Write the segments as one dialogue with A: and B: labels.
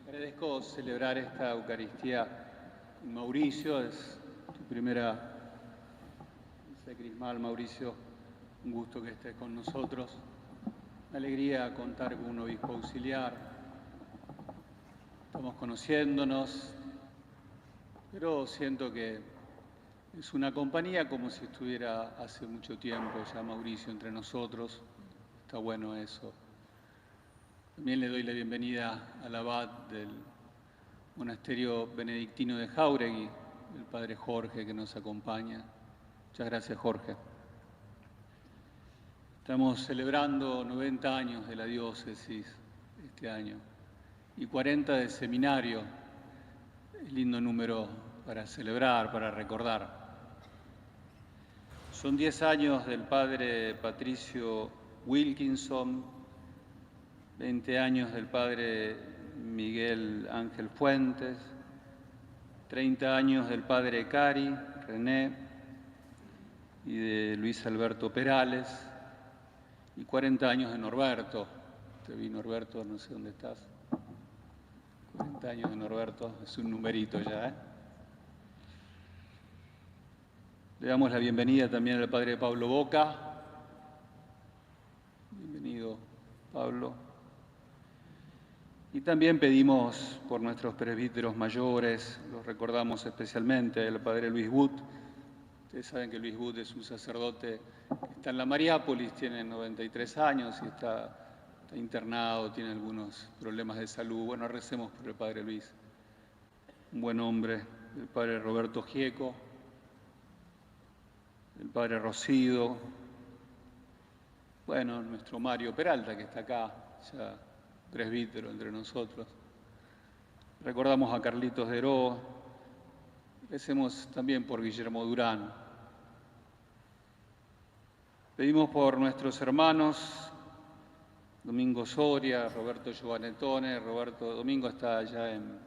A: Agradezco celebrar esta Eucaristía con Mauricio. Es tu primera misa crismal, Mauricio. Un gusto que estés con nosotros. Una alegría contar con un obispo auxiliar. Estamos conociéndonos, pero siento que es una compañía como si estuviera hace mucho tiempo ya Mauricio entre nosotros. Está bueno eso. También le doy la bienvenida al abad del monasterio benedictino de Jáuregui, el padre Jorge, que nos acompaña. Muchas gracias, Jorge. Estamos celebrando 90 años de la diócesis este año y 40 de seminario. Es lindo número para celebrar, para recordar. Son 10 años del padre Patricio Wilkinson, 20 años del padre Miguel Ángel Fuentes, 30 años del padre Cari, René, y de Luis Alberto Perales, y 40 años de Norberto. Te vi, Norberto, no sé dónde estás. 40 años de Norberto, es un numerito ya, ¿eh? Le damos la bienvenida también al padre Pablo Boca. Bienvenido, Pablo. Y también pedimos por nuestros presbíteros mayores, los recordamos especialmente, al padre Luis Wood. Ustedes saben que Luis Wood es un sacerdote que está en la Mariápolis, tiene 93 años y está internado, tiene algunos problemas de salud. Bueno, recemos por el padre Luis, un buen hombre, el padre Roberto Gieco, el padre Rocido, bueno, nuestro Mario Peralta, que está acá, ya presbítero entre nosotros. Recordamos a Carlitos Deró, recemos también por Guillermo Durán. Pedimos por nuestros hermanos, Domingo Soria, Roberto Giovanettone. Domingo está allá en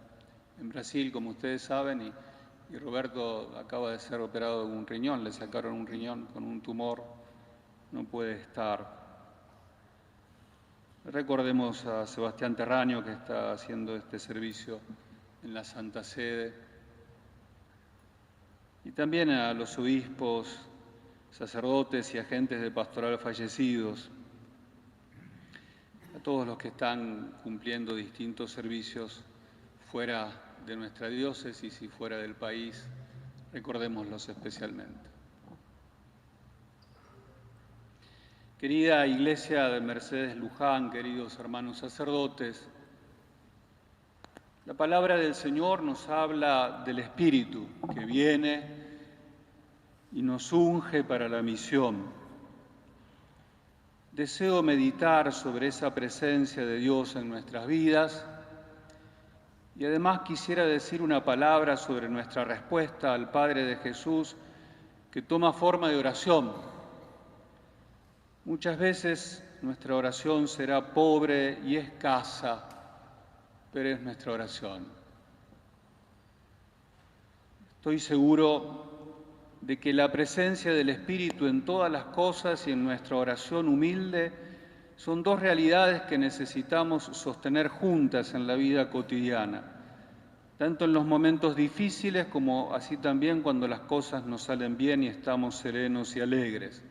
A: Brasil, como ustedes saben, y Roberto acaba de ser operado de un riñón, le sacaron un riñón con un tumor, no puede estar. Recordemos a Sebastián Terraño, que está haciendo este servicio en la Santa Sede, y también a los obispos, sacerdotes y agentes de pastoral fallecidos, a todos los que están cumpliendo distintos servicios fuera de nuestra diócesis y fuera del país, recordémoslos especialmente. Querida Iglesia de Mercedes Luján, queridos hermanos sacerdotes, la palabra del Señor nos habla del Espíritu que viene y nos unge para la misión. Deseo meditar sobre esa presencia de Dios en nuestras vidas y además quisiera decir una palabra sobre nuestra respuesta al Padre de Jesús que toma forma de oración. Muchas veces nuestra oración será pobre y escasa, pero es nuestra oración. Estoy seguro de que la presencia del Espíritu en todas las cosas y en nuestra oración humilde son dos realidades que necesitamos sostener juntas en la vida cotidiana, tanto en los momentos difíciles como así también cuando las cosas nos salen bien y estamos serenos y alegres.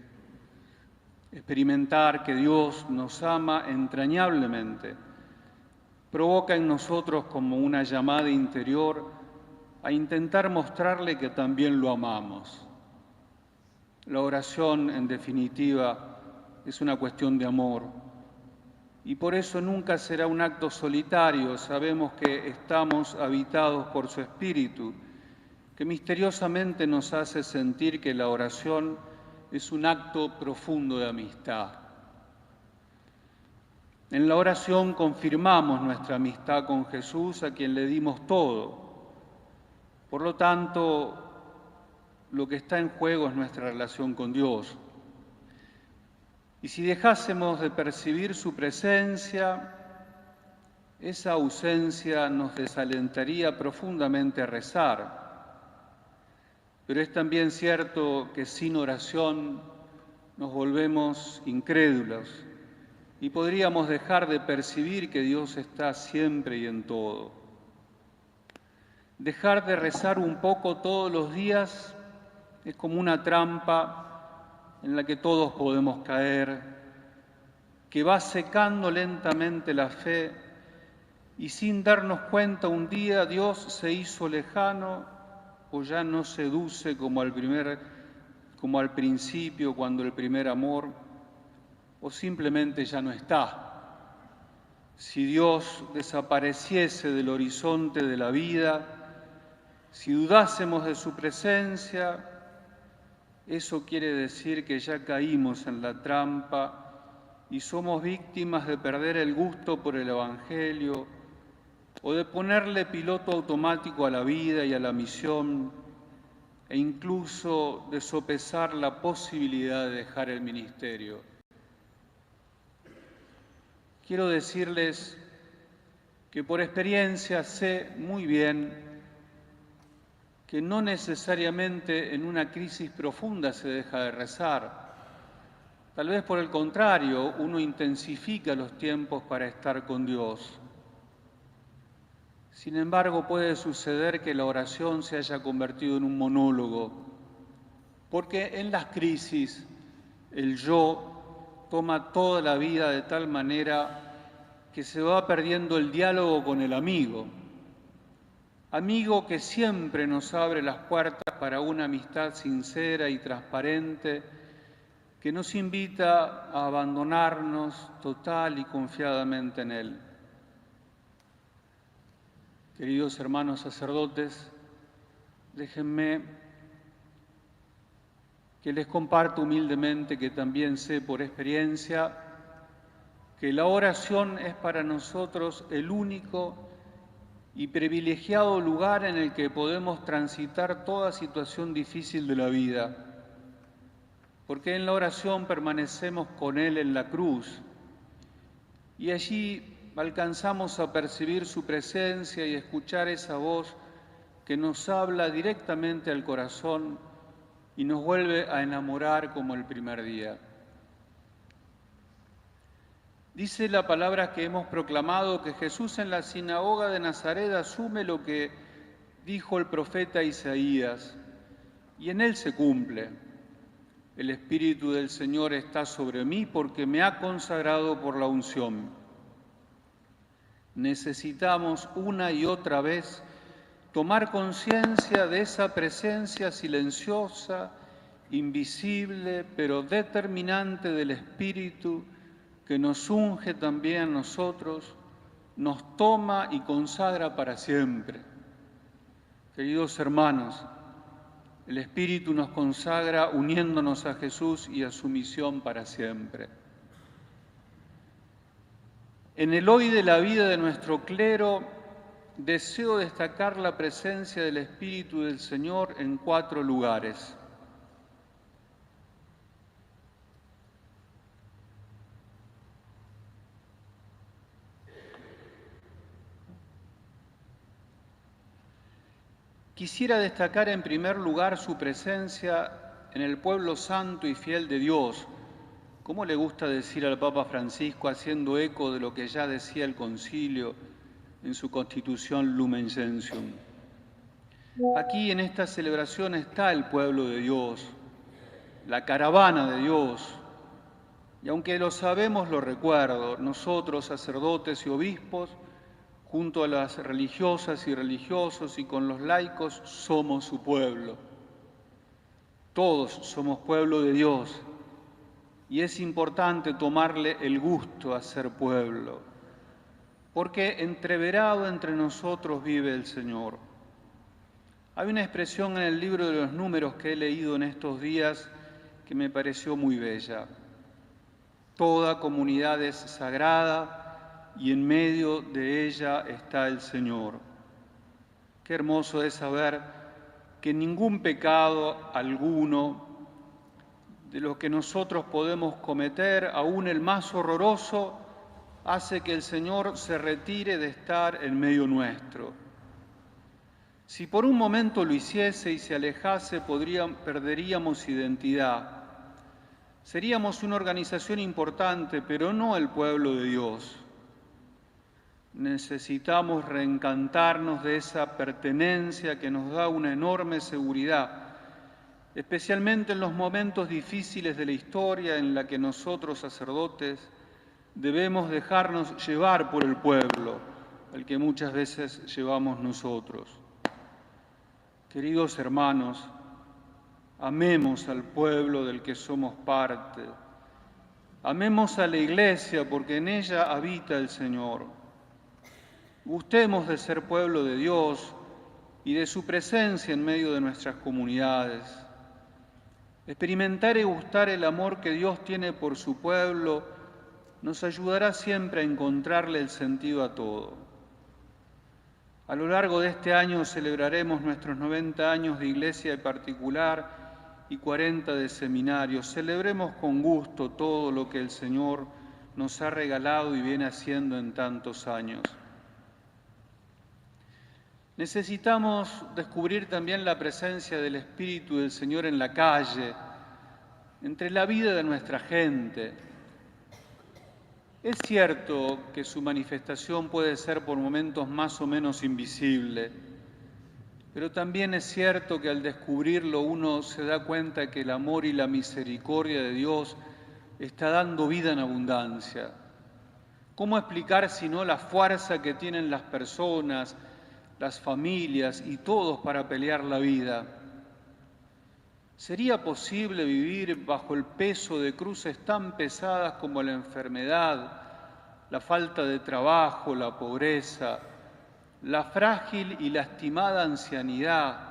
A: Experimentar que Dios nos ama entrañablemente provoca en nosotros como una llamada interior a intentar mostrarle que también lo amamos. La oración, en definitiva, es una cuestión de amor y por eso nunca será un acto solitario. Sabemos que estamos habitados por su Espíritu, que misteriosamente nos hace sentir que la oración es un acto profundo de amistad. En la oración confirmamos nuestra amistad con Jesús, a quien le dimos todo. Por lo tanto, lo que está en juego es nuestra relación con Dios. Y si dejásemos de percibir su presencia, esa ausencia nos desalentaría profundamente a rezar. Pero es también cierto que sin oración nos volvemos incrédulos y podríamos dejar de percibir que Dios está siempre y en todo. Dejar de rezar un poco todos los días es como una trampa en la que todos podemos caer, que va secando lentamente la fe y sin darnos cuenta un día Dios se hizo lejano o ya no seduce como al principio, cuando el primer amor, o simplemente ya no está. Si Dios desapareciese del horizonte de la vida, si dudásemos de su presencia, eso quiere decir que ya caímos en la trampa y somos víctimas de perder el gusto por el Evangelio o de ponerle piloto automático a la vida y a la misión e incluso de sopesar la posibilidad de dejar el ministerio. Quiero decirles que por experiencia sé muy bien que no necesariamente en una crisis profunda se deja de rezar. Tal vez por el contrario, uno intensifica los tiempos para estar con Dios. Sin embargo, puede suceder que la oración se haya convertido en un monólogo, porque en las crisis el yo toma toda la vida de tal manera que se va perdiendo el diálogo con el amigo. Amigo que siempre nos abre las puertas para una amistad sincera y transparente, que nos invita a abandonarnos total y confiadamente en Él. Queridos hermanos sacerdotes, déjenme que les comparto humildemente que también sé por experiencia que la oración es para nosotros el único y privilegiado lugar en el que podemos transitar toda situación difícil de la vida, porque en la oración permanecemos con Él en la cruz y allí alcanzamos a percibir su presencia y escuchar esa voz que nos habla directamente al corazón y nos vuelve a enamorar como el primer día. Dice la palabra que hemos proclamado que Jesús en la sinagoga de Nazaret asume lo que dijo el profeta Isaías, y en él se cumple. El Espíritu del Señor está sobre mí porque me ha consagrado por la unción. Necesitamos una y otra vez tomar conciencia de esa presencia silenciosa, invisible, pero determinante del Espíritu que nos unge también a nosotros, nos toma y consagra para siempre. Queridos hermanos, el Espíritu nos consagra uniéndonos a Jesús y a su misión para siempre. En el hoy de la vida de nuestro clero, deseo destacar la presencia del Espíritu del Señor en 4 lugares. Quisiera destacar en primer lugar su presencia en el pueblo santo y fiel de Dios, como le gusta decir al Papa Francisco, haciendo eco de lo que ya decía el Concilio en su Constitución Lumen Gentium. Aquí en esta celebración está el pueblo de Dios, la caravana de Dios, y aunque lo sabemos, lo recuerdo, nosotros, sacerdotes y obispos, junto a las religiosas y religiosos y con los laicos, somos su pueblo. Todos somos pueblo de Dios y es importante tomarle el gusto a ser pueblo, porque entreverado entre nosotros vive el Señor. Hay una expresión en el libro de los Números que he leído en estos días que me pareció muy bella. Toda comunidad es sagrada y en medio de ella está el Señor. Qué hermoso es saber que ningún pecado alguno de los que nosotros podemos cometer, aún el más horroroso, hace que el Señor se retire de estar en medio nuestro. Si por un momento lo hiciese y se alejase, perderíamos identidad. Seríamos una organización importante, pero no el pueblo de Dios. Necesitamos reencantarnos de esa pertenencia que nos da una enorme seguridad, especialmente en los momentos difíciles de la historia en la que nosotros, sacerdotes, debemos dejarnos llevar por el pueblo, al que muchas veces llevamos nosotros. Queridos hermanos, amemos al pueblo del que somos parte. Amemos a la Iglesia porque en ella habita el Señor. Gustemos de ser pueblo de Dios y de su presencia en medio de nuestras comunidades. Experimentar y gustar el amor que Dios tiene por su pueblo nos ayudará siempre a encontrarle el sentido a todo. A lo largo de este año celebraremos nuestros 90 años de iglesia en particular y 40 de seminario. Celebremos con gusto todo lo que el Señor nos ha regalado y viene haciendo en tantos años. Necesitamos descubrir también la presencia del Espíritu del Señor en la calle, entre la vida de nuestra gente. Es cierto que su manifestación puede ser por momentos más o menos invisible, pero también es cierto que al descubrirlo uno se da cuenta que el amor y la misericordia de Dios está dando vida en abundancia. ¿Cómo explicar sino la fuerza que tienen las personas, las familias y todos para pelear la vida? ¿Sería posible vivir bajo el peso de cruces tan pesadas como la enfermedad, la falta de trabajo, la pobreza, la frágil y lastimada ancianidad,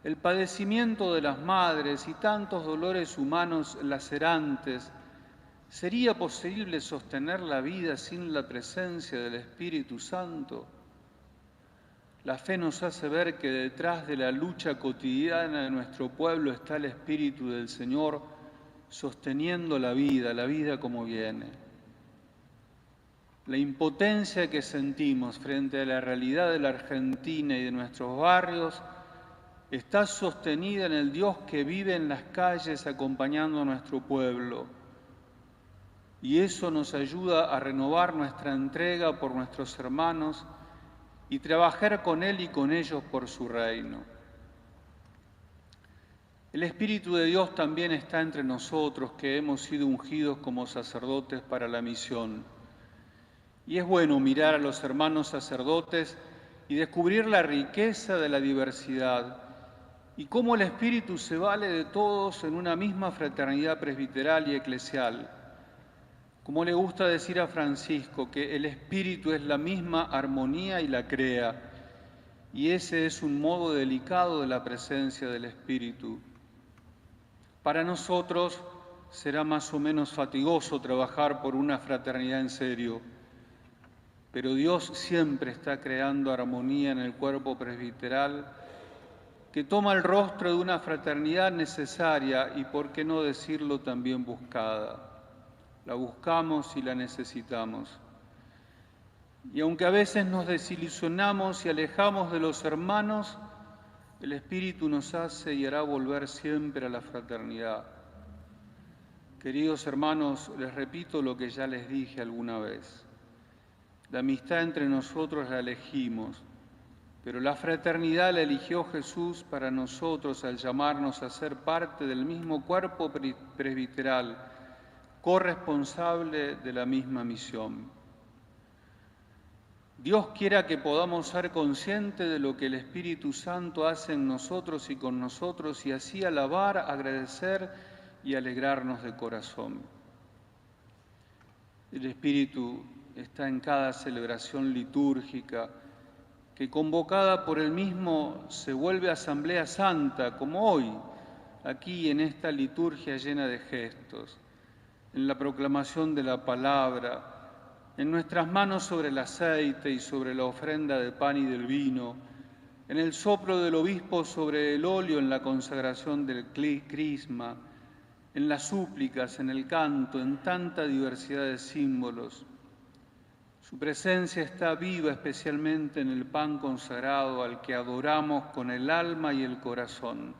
A: el padecimiento de las madres y tantos dolores humanos lacerantes? ¿Sería posible sostener la vida sin la presencia del Espíritu Santo? La fe nos hace ver que detrás de la lucha cotidiana de nuestro pueblo está el Espíritu del Señor sosteniendo la vida como viene. La impotencia que sentimos frente a la realidad de la Argentina y de nuestros barrios está sostenida en el Dios que vive en las calles acompañando a nuestro pueblo. Y eso nos ayuda a renovar nuestra entrega por nuestros hermanos y trabajar con Él y con ellos por su reino. El Espíritu de Dios también está entre nosotros, que hemos sido ungidos como sacerdotes para la misión. Y es bueno mirar a los hermanos sacerdotes y descubrir la riqueza de la diversidad y cómo el Espíritu se vale de todos en una misma fraternidad presbiteral y eclesial. Como le gusta decir a Francisco, que el Espíritu es la misma armonía y la crea, y ese es un modo delicado de la presencia del Espíritu. Para nosotros será más o menos fatigoso trabajar por una fraternidad en serio, pero Dios siempre está creando armonía en el cuerpo presbiteral que toma el rostro de una fraternidad necesaria y, por qué no decirlo, también buscada. La buscamos y la necesitamos. Y aunque a veces nos desilusionamos y alejamos de los hermanos, el Espíritu nos hace y hará volver siempre a la fraternidad. Queridos hermanos, les repito lo que ya les dije alguna vez. La amistad entre nosotros la elegimos, pero la fraternidad la eligió Jesús para nosotros al llamarnos a ser parte del mismo cuerpo presbiteral, corresponsable de la misma misión. Dios quiera que podamos ser conscientes de lo que el Espíritu Santo hace en nosotros y con nosotros y así alabar, agradecer y alegrarnos de corazón. El Espíritu está en cada celebración litúrgica que, convocada por Él mismo, se vuelve asamblea santa, como hoy, aquí en esta liturgia llena de gestos, en la proclamación de la palabra, en nuestras manos sobre el aceite y sobre la ofrenda de pan y del vino, en el soplo del obispo sobre el óleo en la consagración del crisma, en las súplicas, en el canto, en tanta diversidad de símbolos. Su presencia está viva especialmente en el pan consagrado al que adoramos con el alma y el corazón.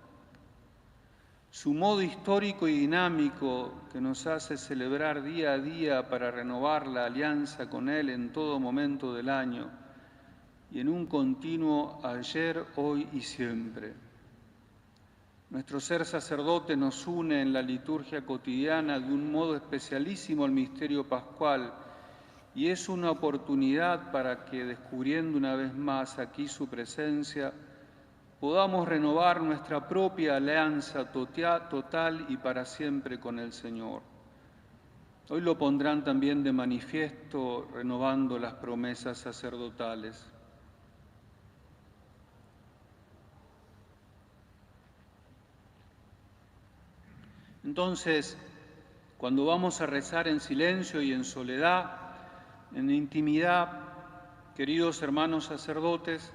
A: su modo histórico y dinámico que nos hace celebrar día a día para renovar la alianza con Él en todo momento del año y en un continuo ayer, hoy y siempre. Nuestro ser sacerdote nos une en la liturgia cotidiana de un modo especialísimo al misterio pascual y es una oportunidad para que, descubriendo una vez más aquí su presencia, podamos renovar nuestra propia alianza total y para siempre con el Señor. Hoy lo pondrán también de manifiesto renovando las promesas sacerdotales. Entonces, cuando vamos a rezar en silencio y en soledad, en intimidad, queridos hermanos sacerdotes,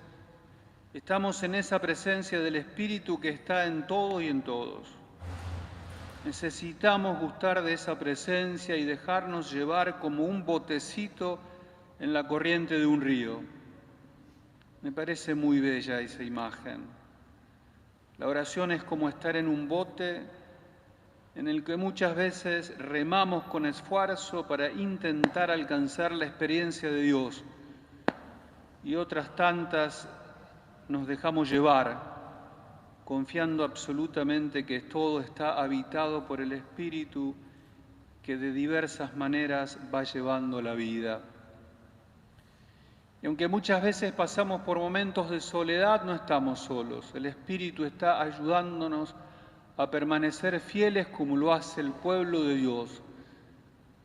A: estamos en esa presencia del Espíritu que está en todo y en todos. Necesitamos gustar de esa presencia y dejarnos llevar como un botecito en la corriente de un río. Me parece muy bella esa imagen. La oración es como estar en un bote en el que muchas veces remamos con esfuerzo para intentar alcanzar la experiencia de Dios y otras tantas nos dejamos llevar, confiando absolutamente que todo está habitado por el Espíritu que de diversas maneras va llevando la vida. Y aunque muchas veces pasamos por momentos de soledad, no estamos solos. El Espíritu está ayudándonos a permanecer fieles como lo hace el pueblo de Dios,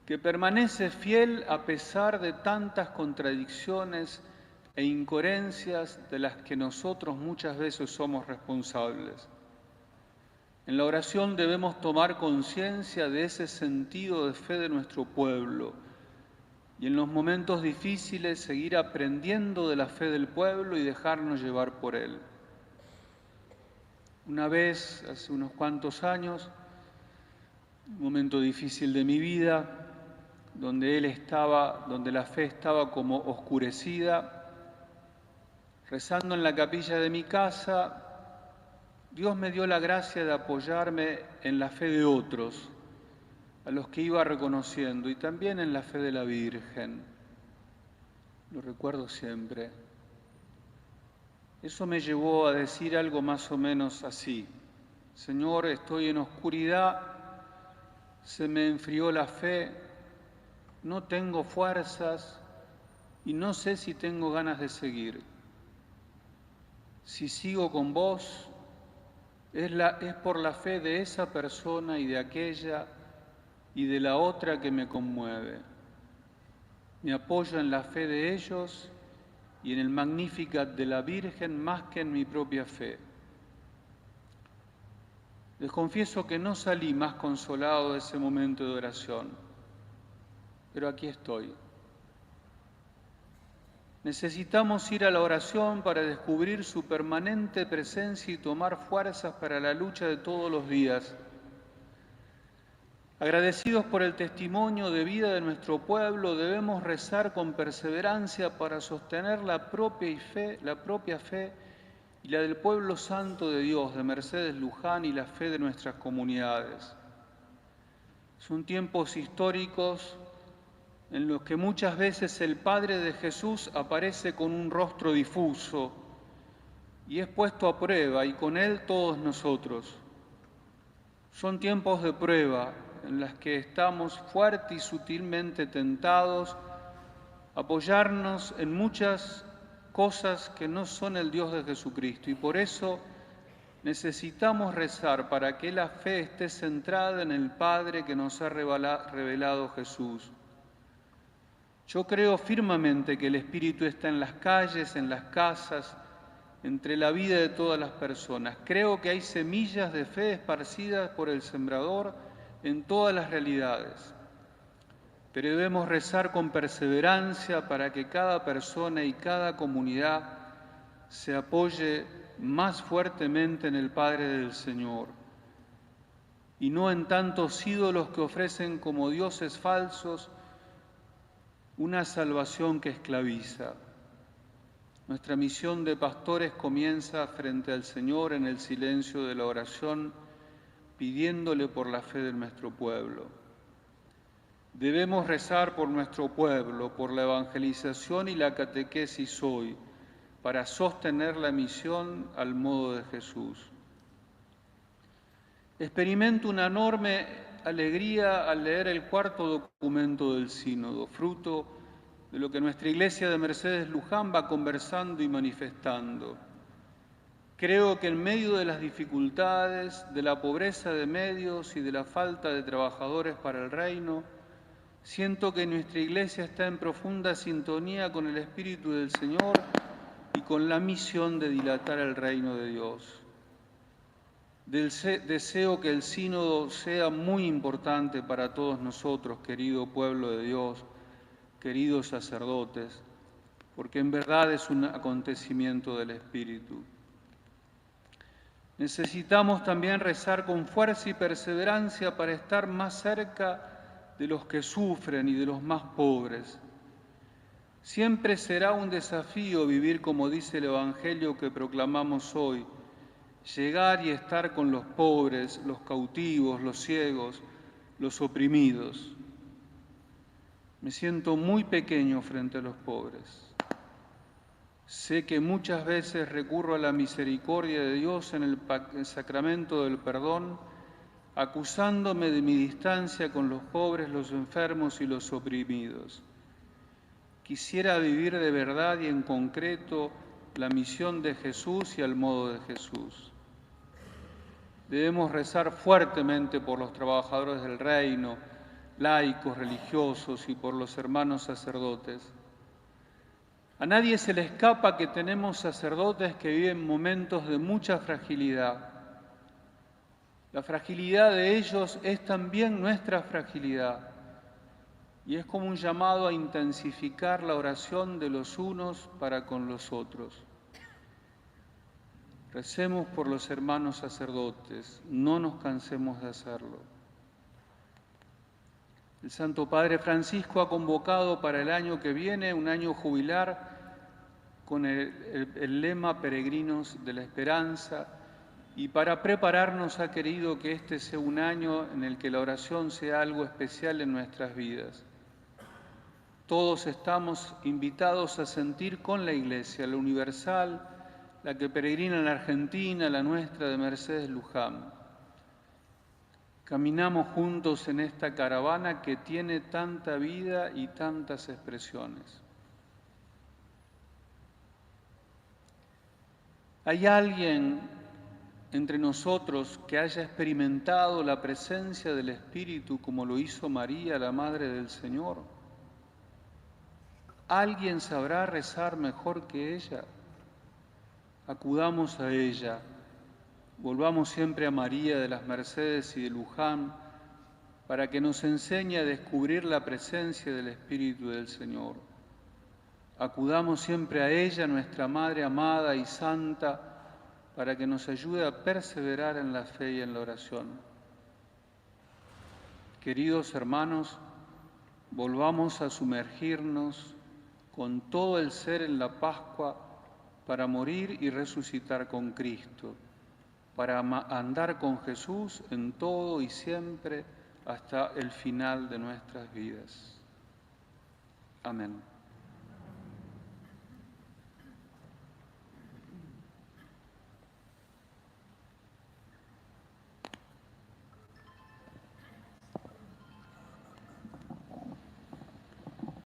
A: que permanece fiel a pesar de tantas contradicciones e incoherencias de las que nosotros muchas veces somos responsables. En la oración debemos tomar conciencia de ese sentido de fe de nuestro pueblo y en los momentos difíciles seguir aprendiendo de la fe del pueblo y dejarnos llevar por él. Una vez, hace unos cuantos años, un momento difícil de mi vida, donde la fe estaba como oscurecida, rezando en la capilla de mi casa, Dios me dio la gracia de apoyarme en la fe de otros, a los que iba reconociendo, y también en la fe de la Virgen. Lo recuerdo siempre. Eso me llevó a decir algo más o menos así: Señor, estoy en oscuridad, se me enfrió la fe, no tengo fuerzas y no sé si tengo ganas de seguir. Si sigo con vos, es por la fe de esa persona y de aquella y de la otra que me conmueve. Me apoyo en la fe de ellos y en el Magnificat de la Virgen más que en mi propia fe. Les confieso que no salí más consolado de ese momento de oración, pero aquí estoy. Necesitamos ir a la oración para descubrir su permanente presencia y tomar fuerzas para la lucha de todos los días. Agradecidos por el testimonio de vida de nuestro pueblo, debemos rezar con perseverancia para sostener la propia fe y la del pueblo santo de Dios, de Mercedes Luján, y la fe de nuestras comunidades. Son tiempos históricos en los que muchas veces el Padre de Jesús aparece con un rostro difuso y es puesto a prueba, y con él todos nosotros. Son tiempos de prueba en las que estamos fuerte y sutilmente tentados a apoyarnos en muchas cosas que no son el Dios de Jesucristo, y por eso necesitamos rezar para que la fe esté centrada en el Padre que nos ha revelado Jesús. Yo creo firmemente que el Espíritu está en las calles, en las casas, entre la vida de todas las personas. Creo que hay semillas de fe esparcidas por el Sembrador en todas las realidades. Pero debemos rezar con perseverancia para que cada persona y cada comunidad se apoye más fuertemente en el Padre del Señor y no en tantos ídolos que ofrecen como dioses falsos una salvación que esclaviza. Nuestra misión de pastores comienza frente al Señor en el silencio de la oración, pidiéndole por la fe de nuestro pueblo. Debemos rezar por nuestro pueblo, por la evangelización y la catequesis hoy, para sostener la misión al modo de Jesús. Experimento una enorme alegría al leer el cuarto documento del Sínodo, fruto de lo que nuestra Iglesia de Mercedes Luján va conversando y manifestando. Creo que en medio de las dificultades, de la pobreza de medios y de la falta de trabajadores para el reino, siento que nuestra Iglesia está en profunda sintonía con el Espíritu del Señor y con la misión de dilatar el reino de Dios. Deseo que el sínodo sea muy importante para todos nosotros, querido pueblo de Dios, queridos sacerdotes, porque en verdad es un acontecimiento del Espíritu. Necesitamos también rezar con fuerza y perseverancia para estar más cerca de los que sufren y de los más pobres. Siempre será un desafío vivir como dice el Evangelio que proclamamos hoy, llegar y estar con los pobres, los cautivos, los ciegos, los oprimidos. Me siento muy pequeño frente a los pobres. Sé que muchas veces recurro a la misericordia de Dios en el sacramento del perdón, acusándome de mi distancia con los pobres, los enfermos y los oprimidos. Quisiera vivir de verdad y en concreto la misión de Jesús y al modo de Jesús. Debemos rezar fuertemente por los trabajadores del reino, laicos, religiosos y por los hermanos sacerdotes. A nadie se le escapa que tenemos sacerdotes que viven momentos de mucha fragilidad. La fragilidad de ellos es también nuestra fragilidad y es como un llamado a intensificar la oración de los unos para con los otros. Recemos por los hermanos sacerdotes, no nos cansemos de hacerlo. El Santo Padre Francisco ha convocado para el año que viene un año jubilar con el lema Peregrinos de la Esperanza, y para prepararnos ha querido que este sea un año en el que la oración sea algo especial en nuestras vidas. Todos estamos invitados a sentir con la Iglesia, la universal, la que peregrina en la Argentina, la nuestra de Mercedes Luján. Caminamos juntos en esta caravana que tiene tanta vida y tantas expresiones. ¿Hay alguien entre nosotros que haya experimentado la presencia del Espíritu como lo hizo María, la Madre del Señor? ¿Alguien sabrá rezar mejor que ella? Acudamos a ella, volvamos siempre a María de las Mercedes y de Luján para que nos enseñe a descubrir la presencia del Espíritu del Señor. Acudamos siempre a ella, nuestra Madre amada y santa, para que nos ayude a perseverar en la fe y en la oración. Queridos hermanos, volvamos a sumergirnos con todo el ser en la Pascua para morir y resucitar con Cristo, para andar con Jesús en todo y siempre hasta el final de nuestras vidas. Amén.